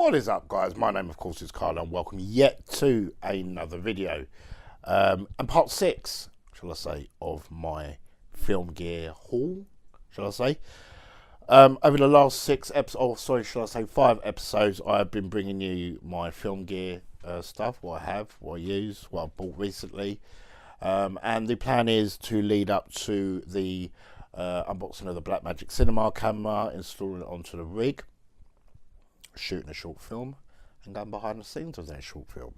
What is up, guys? My name, of course, is Carl, and welcome yet to another video. And part 6, shall I say, of my film gear haul, shall I say. Over the last 6 episodes, oh, sorry, shall I say 5 episodes, I've been bringing you my film gear stuff, what I have, what I use, what I've bought recently. And the plan is to lead up to the unboxing of the Blackmagic Cinema camera, installing it onto the rig, shooting a short film, and going behind the scenes of that short film.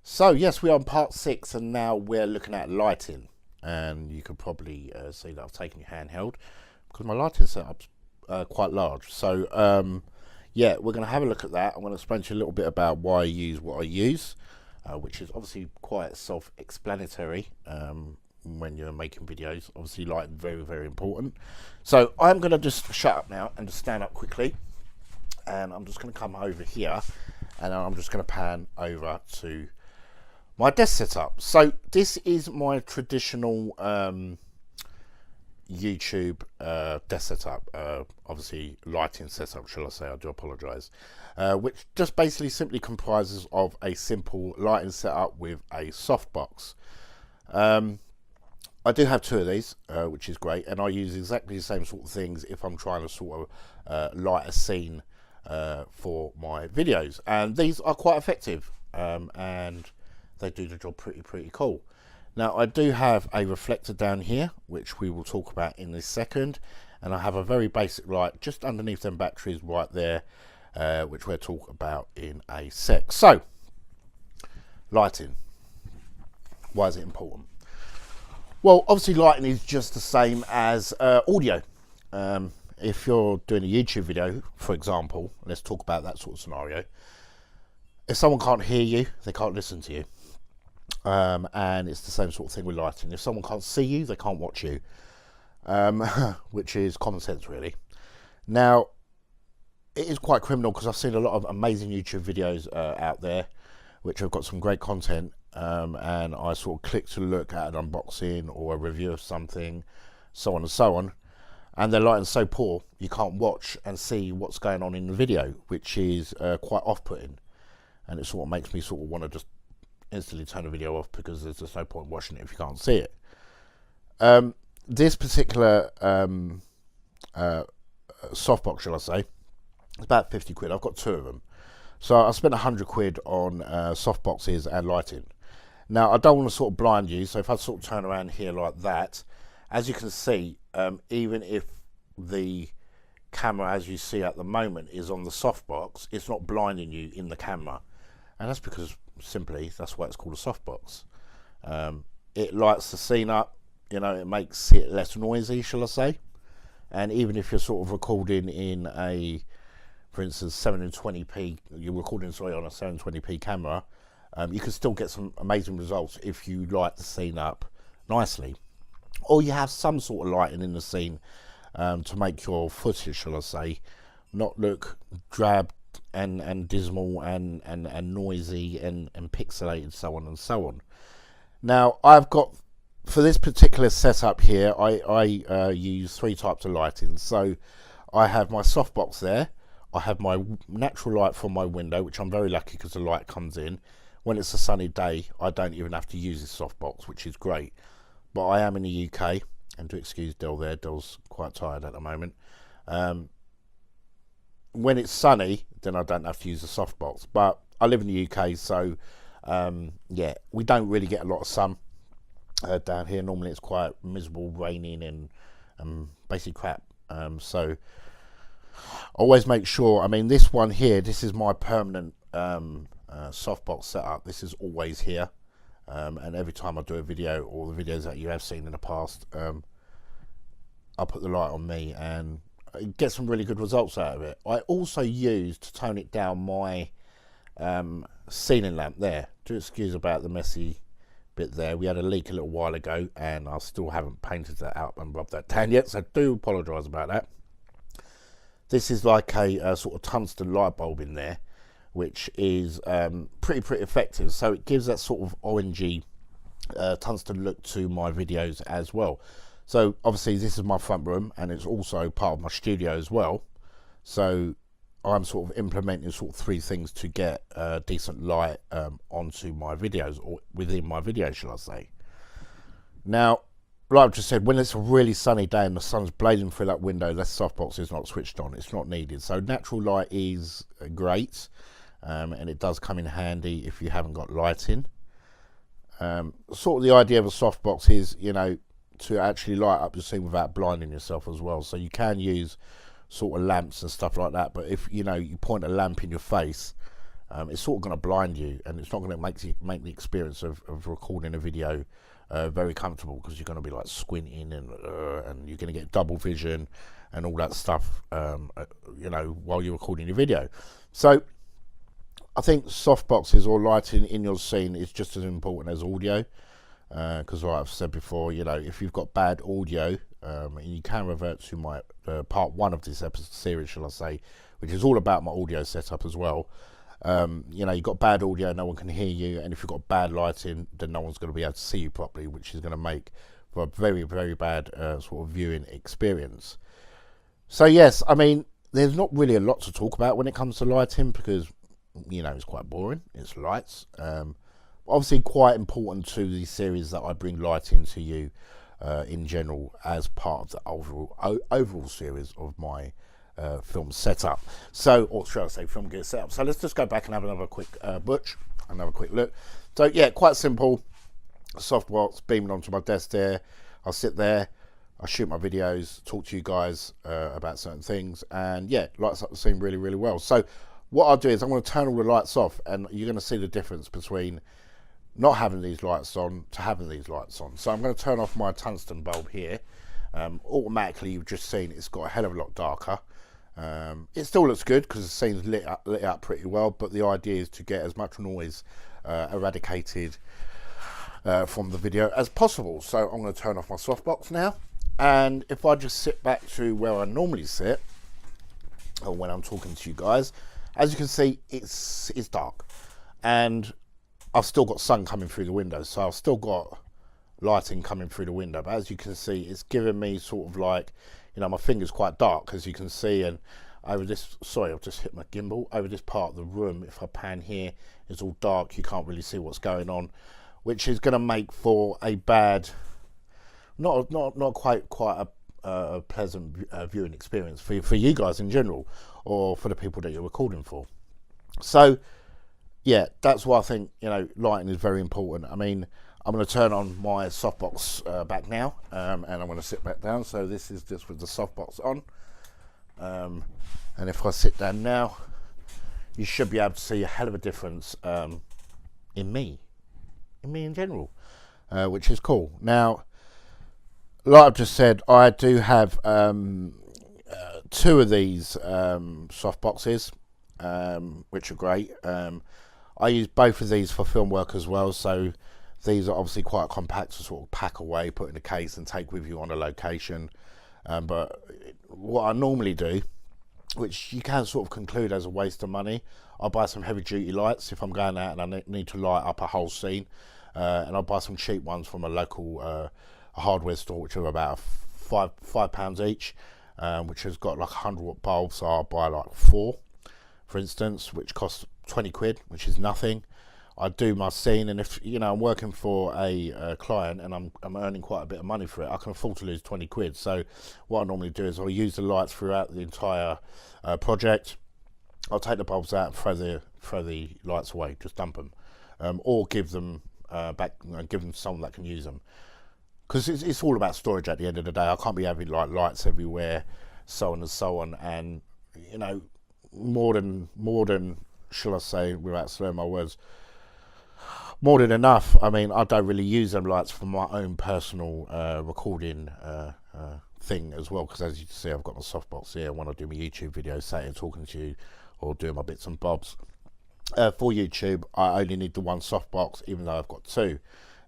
So yes, we are on part 6, and now we're looking at lighting. And you could probably see that I've taken your handheld because my lighting setup's quite large. So yeah, we're going to have a look at that. I'm going to explain to you a little bit about why I use what I use, which is obviously quite self-explanatory when you're making videos. Obviously, lighting very, very important. So I'm going to just shut up now and just stand up quickly. And I'm just going to come over here, and I'm just going to pan over to my desk setup. So this is my traditional YouTube desk setup, obviously lighting setup, shall I say. I do apologise. Which just basically simply comprises of a simple lighting setup with a softbox. I do have 2 of these, which is great, and I use exactly the same sort of things if I'm trying to sort of light a scene for my videos, and these are quite effective, and they do the job pretty cool. Now I do have a reflector down here, which we will talk about in this second, and I have a very basic light just underneath them batteries right there, which we'll talk about in a sec. So lighting, why is it important? Well, obviously lighting is just the same as audio. If you're doing a YouTube video, for example, let's talk about that sort of scenario. If someone can't hear you, they can't listen to you. And it's the same sort of thing with lighting. If someone can't see you, they can't watch you. Which is common sense, really. Now, it is quite criminal because I've seen a lot of amazing YouTube videos out there, which have got some great content. And I sort of click to look at an unboxing or a review of something, so on and so on. And their lighting's so poor, you can't watch and see what's going on in the video, which is quite off-putting. And it sort of makes me sort of want to just instantly turn the video off because there's just no point watching it if you can't see it. This particular softbox, shall I say, it's about 50 quid. I've got 2 of them. So I spent 100 quid on softboxes and lighting. Now, I don't want to sort of blind you, so if I sort of turn around here like that, as you can see, even if the camera, as you see at the moment, is on the softbox, it's not blinding you in the camera. And that's because, simply, that's why it's called a softbox. It lights the scene up, you know, it makes it less noisy, shall I say. And even if you're sort of recording in a, for instance, 720p, you're recording, sorry, on a 720p camera, you can still get some amazing results if you light the scene up nicely. Or you have some sort of lighting in the scene to make your footage, shall I say, not look drab and dismal and noisy and pixelated, so on and so on. Now, I've got, for this particular setup here, I use 3 types of lighting. So I have my softbox there. I have my natural light from my window, which I'm very lucky because the light comes in. When it's a sunny day, I don't even have to use this softbox, which is great. But I am in the UK, and to excuse Del there, Del's quite tired at the moment. When it's sunny, then I don't have to use the softbox. But I live in the UK, so yeah, we don't really get a lot of sun down here. Normally it's quite miserable, raining and basically crap. So always make sure, I mean, this one here, this is my permanent softbox setup. This is always here. And every time I do a video, or the videos that you have seen in the past, I put the light on me and get some really good results out of it. I also use, to tone it down, my ceiling lamp there. Do excuse about the messy bit there. We had a leak a little while ago, and I still haven't painted that out and rubbed that down yet, so I do apologise about that. This is like a sort of tungsten light bulb in there, which is pretty effective. So it gives that sort of orangey tungsten look to my videos as well. So obviously this is my front room, and it's also part of my studio as well. So I'm sort of implementing sort of 3 things to get decent light onto my videos, or within my videos, shall I say. Now, like I've just said, when it's a really sunny day and the sun's blazing through that window, that softbox is not switched on. It's not needed. So natural light is great, and it does come in handy if you haven't got lighting. Sort of the idea of a softbox is, you know, to actually light up the scene without blinding yourself as well. So you can use sort of lamps and stuff like that, but if you know you point a lamp in your face, it's sort of going to blind you, and it's not going to make the experience of recording a video very comfortable, because you're going to be like squinting and you're going to get double vision and all that stuff, you know, while you're recording your video. So I think softboxes or lighting in your scene is just as important as audio, because like I've said before, you know, if you've got bad audio, and you can revert to my part 1 of this episode series, shall I say, which is all about my audio setup as well. You know, you've got bad audio, no one can hear you, and if you've got bad lighting, then no one's going to be able to see you properly, which is going to make for a very, very bad sort of viewing experience. So yes, I mean, there's not really a lot to talk about when it comes to lighting, because, you know, it's quite boring. It's lights. Obviously quite important to the series that I bring lighting to you in general as part of the overall series of my film setup. So, or should I say film gear setup. So let's just go back and have another quick another quick look. So yeah, quite simple. Softbox beaming onto my desk there. I'll sit there, I shoot my videos, talk to you guys about certain things, and yeah, lights up the scene really, really well. So what I'll do is I'm going to turn all the lights off, and you're going to see the difference between not having these lights on to having these lights on. So I'm going to turn off my tungsten bulb here. Automatically, you've just seen it's got a hell of a lot darker. It still looks good because the scene's lit up pretty well, but the idea is to get as much noise eradicated from the video as possible. So I'm going to turn off my softbox now, and if I just sit back to where I normally sit, or when I'm talking to you guys, as you can see, it's dark, and I've still got sun coming through the window, so I've still got lighting coming through the window, but as you can see, it's giving me sort of like, you know, my finger's quite dark, as you can see, and over this, sorry, I've just hit my gimbal, over this part of the room, if I pan here, it's all dark, you can't really see what's going on, which is going to make for a bad, not quite a pleasant viewing experience for you guys in general, or for the people that you're recording for. So yeah, that's why I think, you know, lighting is very important. I mean, I'm going to turn on my softbox back now, and I'm going to sit back down. So this is just with the softbox on, and if I sit down now, you should be able to see a hell of a difference in me in general, which is cool. Now, like I've just said, I do have 2 of these soft boxes, which are great. I use both of these for film work as well, so these are obviously quite compact to sort of pack away, put in a case and take with you on a location. But what I normally do, which you can sort of conclude as a waste of money, I'll buy some heavy duty lights if I'm going out and I need to light up a whole scene, and I'll buy some cheap ones from a local hardware store, which are about £5 each, which has got like 100-watt bulbs. So I'll buy like 4, for instance, which costs 20 quid, which is nothing. I do my scene, and if, you know, I'm working for a client and I'm earning quite a bit of money for it, I can afford to lose 20 quid. So what I normally do is I'll use the lights throughout the entire project. I'll take the bulbs out and throw the lights away, just dump them, or give them back, give them to someone that can use them. Because it's all about storage at the end of the day. I can't be having like lights everywhere, so on and so on, and, you know, more than shall I say, without slurring my words, more than enough. I mean, I don't really use them lights for my own personal recording thing as well, because as you can see, I've got my softbox here when I do my YouTube videos, sitting talking to you or doing my bits and bobs. For YouTube, I only need the one softbox, even though I've got 2.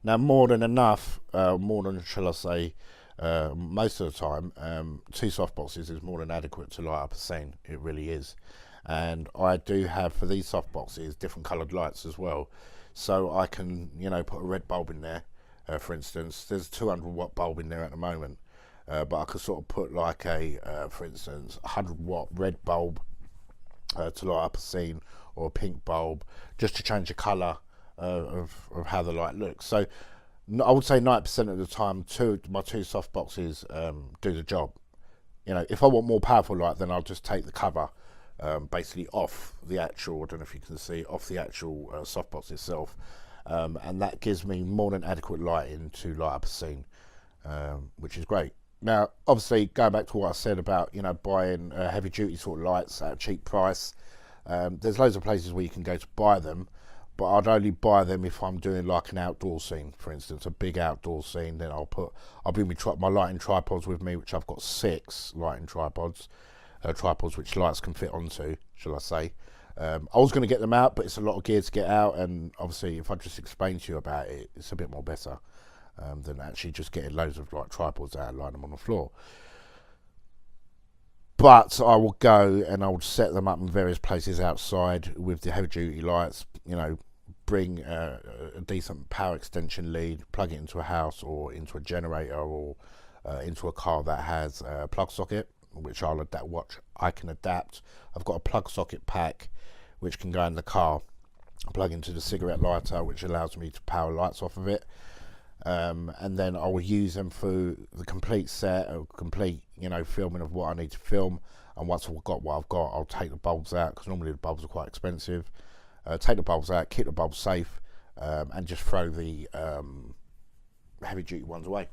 Now, more than enough, more than, shall I say, most of the time, 2 softboxes is more than adequate to light up a scene. It really is. And I do have, for these softboxes, different coloured lights as well. So I can, you know, put a red bulb in there, for instance. There's a 200-watt bulb in there at the moment. But I could sort of put like a, for instance, 100-watt red bulb to light up a scene, or a pink bulb, just to change the colour of how the light looks. So I would say 90% of the time, my two softboxes do the job. You know, if I want more powerful light, then I'll just take the cover basically off the actual, I don't know if you can see, off the actual softbox itself, and that gives me more than adequate lighting to light up a scene, which is great. Now, obviously, going back to what I said about, you know, buying heavy duty sort of lights at a cheap price, there's loads of places where you can go to buy them, but I'd only buy them if I'm doing like an outdoor scene, for instance, a big outdoor scene. Then I'll bring my lighting tripods with me, which I've got 6 lighting tripods which lights can fit onto, shall I say. I was going to get them out, but it's a lot of gear to get out, and obviously if I just explain to you about it, it's a bit more better than actually just getting loads of like tripods out and line them on the floor. But I will go and I will set them up in various places outside with the heavy duty lights, you know, bring a decent power extension lead, plug it into a house or into a generator, or into a car that has a plug socket, which I can adapt. I've got a plug socket pack which can go in the car, plug into the cigarette lighter, which allows me to power lights off of it, and then I will use them for the complete set, a complete, you know, filming of what I need to film. And once I've got what I've got, I'll take the bulbs out, because normally the bulbs are quite expensive. Take the bulbs out, keep the bulbs safe, and just throw the heavy duty ones away,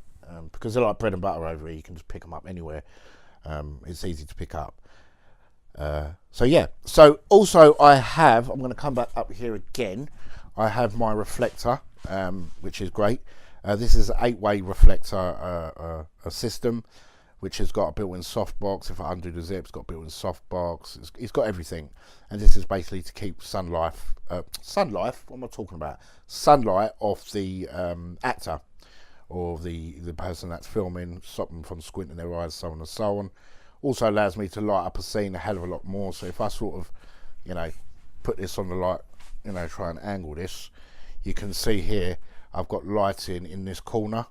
because they're like bread and butter over here. You can just pick them up anywhere. It's easy to pick up. So yeah, so also I'm going to come back up here again. I have my reflector, which is great. This is an 8-way reflector a system, which has got a built-in softbox. If I undo the zip, it's got a built-in softbox. It's got everything, and this is basically to keep sunlight. What am I talking about? Sunlight off the actor or the person that's filming, stop them from squinting their eyes, so on and so on. Also allows me to light up a scene a hell of a lot more. So if I sort of, you know, put this on the light, you know, try and angle this, you can see here I've got lighting in this corner,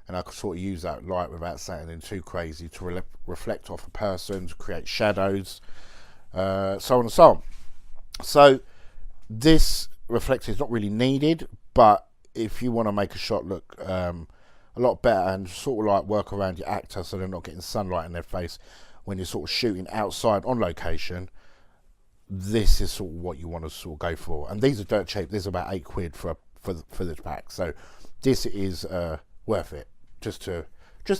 and I can sort of use that light without sounding too crazy to reflect off a person, to create shadows, so on and so on. So this reflector is not really needed, but if you want to make a shot look a lot better and sort of like work around your actor so they're not getting sunlight in their face when you're sort of shooting outside on location, this is sort of what you want to sort of go for. And these are dirt cheap. This is about £8 for this pack, so this is worth it just to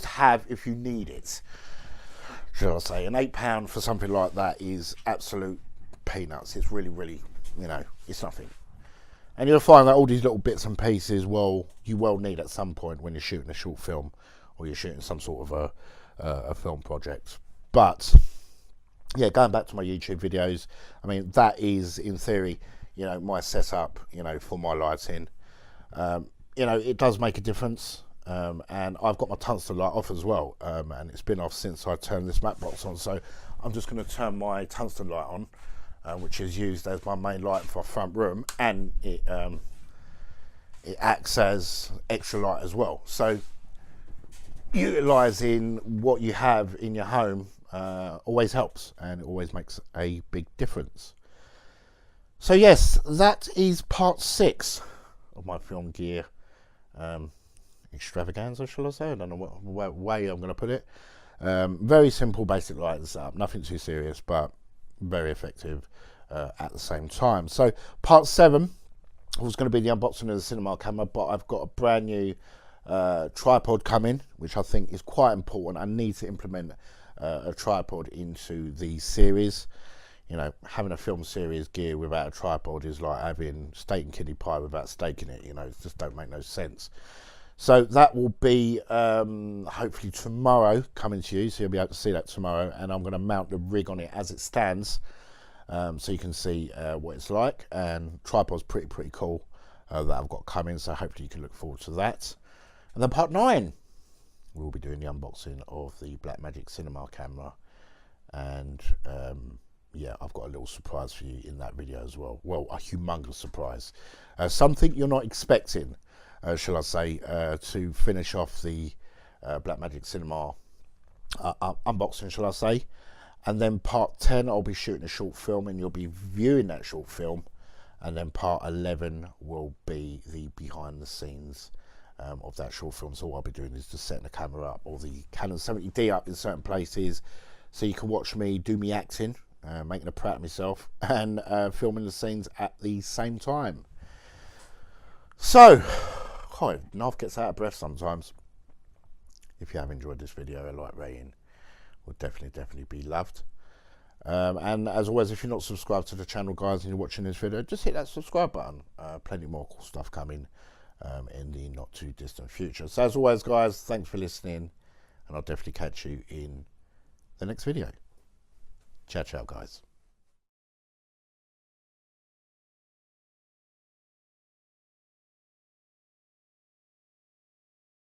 have if you need it, shall I say. And £8 for something like that is absolute peanuts. It's really, really, you know, it's nothing. And you'll find that all these little bits and pieces, well, you will need at some point when you're shooting a short film or you're shooting some sort of a film project. But yeah, going back to my YouTube videos, I mean, that is in theory, you know, my setup, you know, for my lighting. You know, it does make a difference. And I've got my tungsten light off as well, and it's been off since I turned this Mattbox on. So I'm just going to turn my tungsten light on, which is used as my main light for front room, and it acts as extra light as well. So utilising what you have in your home always helps, and it always makes a big difference. So yes, that is part 6 of my film gear extravaganza, shall I say? I don't know what way I'm going to put it. Very simple basic lighting setup, nothing too serious, but very effective at the same time. So part 7 was going to be the unboxing of the cinema camera, but I've got a brand new tripod coming, which I think is quite important. I need to implement a tripod into the series. You know, having a film series gear without a tripod is like having steak and kidney pie without steak in it. You know, it just don't make no sense. So that will be hopefully tomorrow coming to you, so you'll be able to see that tomorrow. And I'm going to mount the rig on it as it stands, so you can see what it's like. And tripod's pretty cool that I've got coming, so hopefully you can look forward to that. And then part 9, we'll be doing the unboxing of the Blackmagic cinema camera, and yeah, I've got a little surprise for you in that video as well. Well, a humongous surprise, something you're not expecting, shall I say, to finish off the Blackmagic cinema unboxing, shall I say. And then part 10, I'll be shooting a short film and you'll be viewing that short film. And then part 11 will be the behind the scenes of that short film. So what I'll be doing is just setting the camera up, or the Canon 70D up in certain places, so you can watch me do me acting, making a prat of myself, and filming the scenes at the same time. So, Nav gets out of breath sometimes. If you have enjoyed this video, a like rating would definitely be loved. And as always, if you're not subscribed to the channel, guys, and you're watching this video, just hit that subscribe button. Plenty more cool stuff coming in the not too distant future. So as always, guys, thanks for listening, and I'll definitely catch you in the next video. Ciao, ciao, guys.